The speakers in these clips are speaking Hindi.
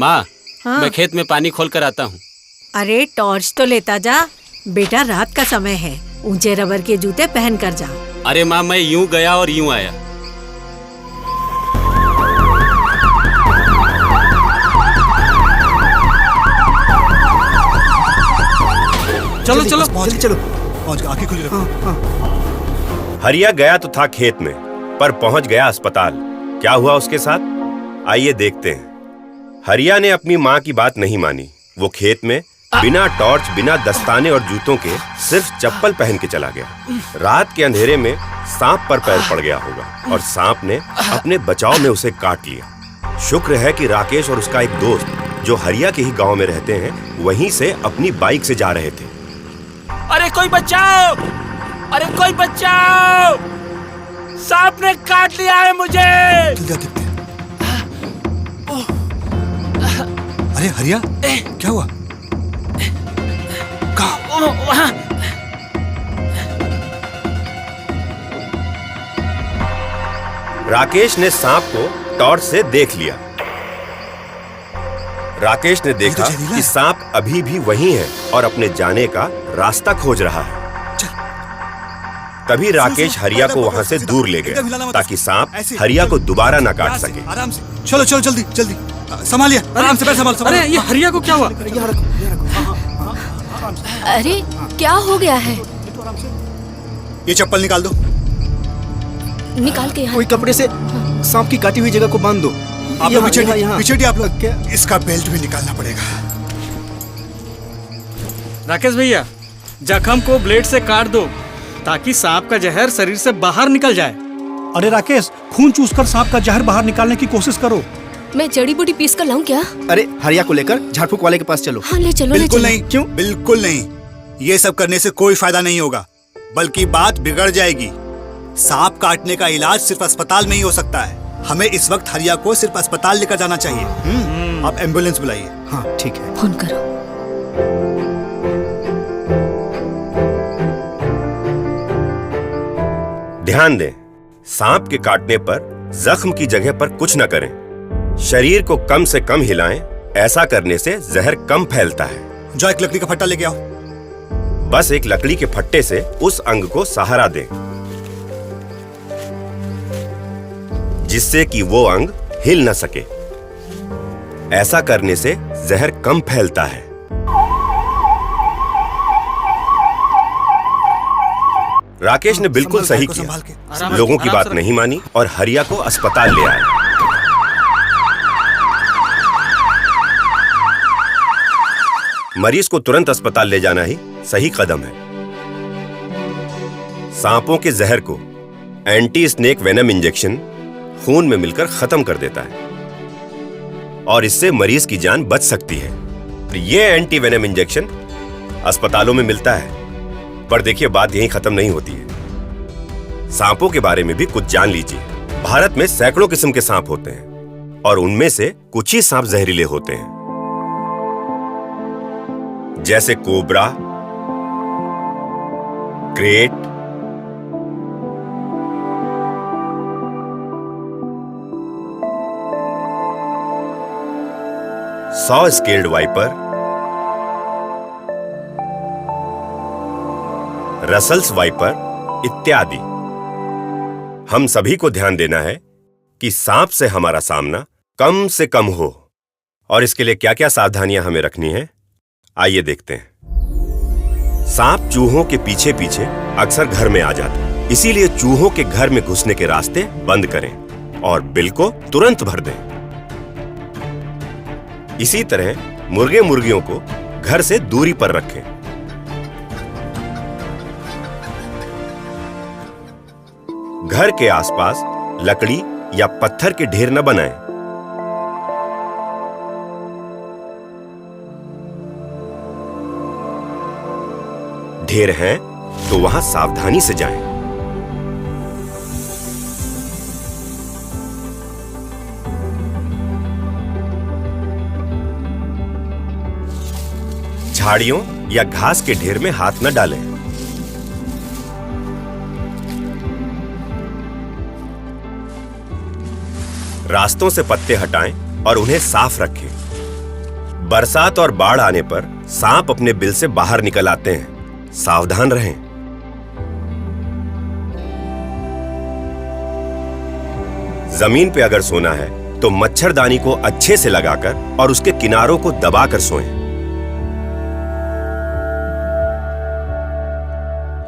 माँ, हाँ? मैं खेत में पानी खोल कर आता हूँ। अरे टॉर्च तो लेता जा बेटा, रात का समय है। ऊंचे रबर के जूते पहन कर जा। अरे माँ, मैं यूं गया और यूं आया। चलो चलो चलो, पहुंच आंखें खुली रखो। हरिया गया तो था खेत में, पर पहुंच गया अस्पताल। क्या हुआ उसके साथ, आइए देखते हैं। हरिया ने अपनी माँ की बात नहीं मानी। वो खेत में बिना टॉर्च, बिना दस्ताने और जूतों के सिर्फ चप्पल पहन के चला गया। रात के अंधेरे में सांप पर पैर पड़ गया होगा और सांप ने अपने बचाव में उसे काट लिया। शुक्र है कि राकेश और उसका एक दोस्त, जो हरिया के ही गांव में रहते हैं, वहीं से अपनी बाइक से जा रहे थे। अरे कोई बचाओ! अरे कोई बचाओ! सांप ने काट लिया है मुझे। अरे हरिया, क्या हुआ? राकेश ने सांप को टॉर्च से देख लिया। राकेश ने देखा कि सांप अभी भी वहीं है और अपने जाने का रास्ता खोज रहा है। तभी राकेश हरिया को वहां से दूर ले गया ताकि सांप हरिया को दोबारा न काट सके। आराम से चलो चलो, जल्दी जल्दी संभालिए, आराम से पैर संभाल। अरे ये हरिया को क्या हुआ? अरे क्या हो गया है? ये चप्पल निकाल दो। निकाल के यहाँ कोई कपड़े से सांप की काटी हुई जगह को बांध दो। आप लोग पीछे आप लोग, इसका बेल्ट भी निकालना पड़ेगा। राकेश भैया, जख्म को ब्लेड से काट दो ताकि सांप का जहर शरीर से बाहर निकल जाए। अरे राकेश, खून चूसकर सांप का जहर बाहर निकालने की कोशिश करो। मैं जड़ी बूटी पीस कर लाऊं क्या? अरे हरिया को लेकर झाड़ फूक वाले के पास चलो। हाँ ले चलो। बिल्कुल नहीं। क्यों? बिल्कुल नहीं, ये सब करने से कोई फायदा नहीं होगा, बल्कि बात बिगड़ जाएगी। सांप काटने का इलाज सिर्फ अस्पताल में ही हो सकता है। हमें इस वक्त हरिया को सिर्फ अस्पताल लेकर जाना चाहिए। आप एम्बुलेंस बुलाइए। हाँ ठीक है। फोन करो। ध्यान दें, सांप के काटने पर जख्म की जगह पर कुछ न करें। शरीर को कम से कम हिलाएं। ऐसा करने से जहर कम फैलता है। जो एक लकड़ी का फट्टा लेके आओ। बस एक लकड़ी के फट्टे से उस अंग को सहारा दें, जिससे कि वो अंग हिल न सके। ऐसा करने से जहर कम फैलता है। राकेश ने बिल्कुल सही किया। लोगों की बात नहीं मानी और हरिया को अस्पताल ले आए। मरीज को तुरंत अस्पताल ले जाना ही सही कदम है। सांपों के जहर को एंटी स्नेक वेनम इंजेक्शन खून में मिलकर खत्म कर देता है और इससे मरीज की जान बच सकती है। ये एंटी वेनम इंजेक्शन अस्पतालों में मिलता है। पर देखिए, बात यहीं खत्म नहीं होती है। सांपों के बारे में भी कुछ जान लीजिए। भारत में सैकड़ों किस्म के सांप होते हैं और उनमें से कुछ ही सांप जहरीले होते हैं, जैसे cobra, crate, saw scaled viper, Russell's wiper इत्यादि। हम सभी को ध्यान देना है कि सांप से हमारा सामना कम से कम हो, और इसके लिए क्या क्या सावधानियां हमें रखनी है, आइए देखते हैं। सांप चूहों के पीछे पीछे अक्सर घर में आ जाते हैं, इसीलिए चूहों के घर में घुसने के रास्ते बंद करें और बिल को तुरंत भर दें। इसी तरह मुर्गे मुर्गियों को घर से दूरी पर रखें। घर के आसपास लकड़ी या पत्थर के ढेर न बनाएं। ढेर हैं तो वहां सावधानी से जाएं। झाड़ियों या घास के ढेर में हाथ न डालें। रास्तों से पत्ते हटाएं और उन्हें साफ रखें। बरसात और बाढ़ आने पर सांप अपने बिल से बाहर निकल आते हैं। सावधान रहें। जमीन पे अगर सोना है तो मच्छरदानी को अच्छे से लगाकर और उसके किनारों को दबाकर सोएं।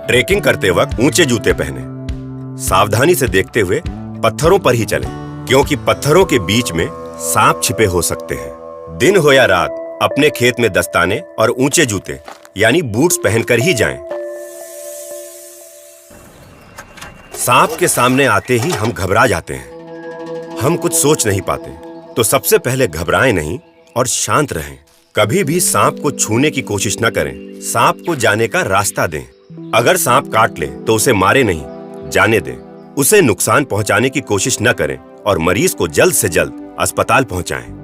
ट्रेकिंग करते वक्त ऊंचे जूते पहनें। सावधानी से देखते हुए पत्थरों पर ही चलें, क्योंकि पत्थरों के बीच में सांप छिपे हो सकते हैं। दिन हो या रात अपने खेत में दस्ताने और ऊंचे जूते यानी बूट्स पहनकर ही जाएं। सांप के सामने आते ही हम घबरा जाते हैं। हम कुछ सोच नहीं पाते, तो सबसे पहले घबराएं नहीं और शांत रहें। कभी भी सांप को छूने की कोशिश न करें। सांप को जाने का रास्ता दें। अगर सांप काट ले तो उसे मारे नहीं, जाने दें। उसे नुकसान पहुंचाने की कोशिश न करें और मरीज को जल्द से जल्द अस्पताल पहुंचाएं।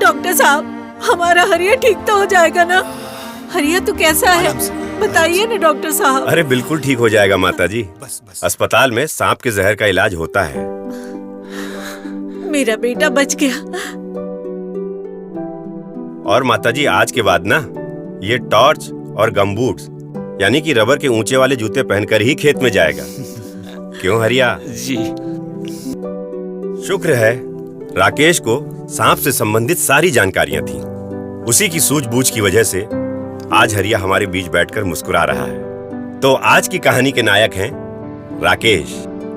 डॉक्टर साहब, हमारा हरिया ठीक तो हो जाएगा ना? हरिया तो कैसा है, बताइए ना डॉक्टर साहब। अरे बिल्कुल ठीक हो जाएगा माता जी। बस। अस्पताल में सांप के जहर का इलाज होता है। मेरा बेटा बच गया। और माता जी, आज के बाद ना ये टॉर्च और गमबूट्स यानी कि रबर के ऊंचे वाले जूते पहनकर ही खेत में जाएगा। क्यों हरिया? जी। शुक्र है राकेश को सांप से संबंधित सारी जानकारियां थी। उसी की सूझबूझ की वजह से आज हरिया हमारे बीच बैठकर मुस्कुरा रहा है। तो आज की कहानी के नायक हैं राकेश।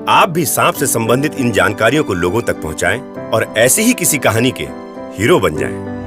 आप भी सांप से संबंधित इन जानकारियों को लोगों तक पहुंचाएं और ऐसी ही किसी कहानी के हीरो बन जाएं।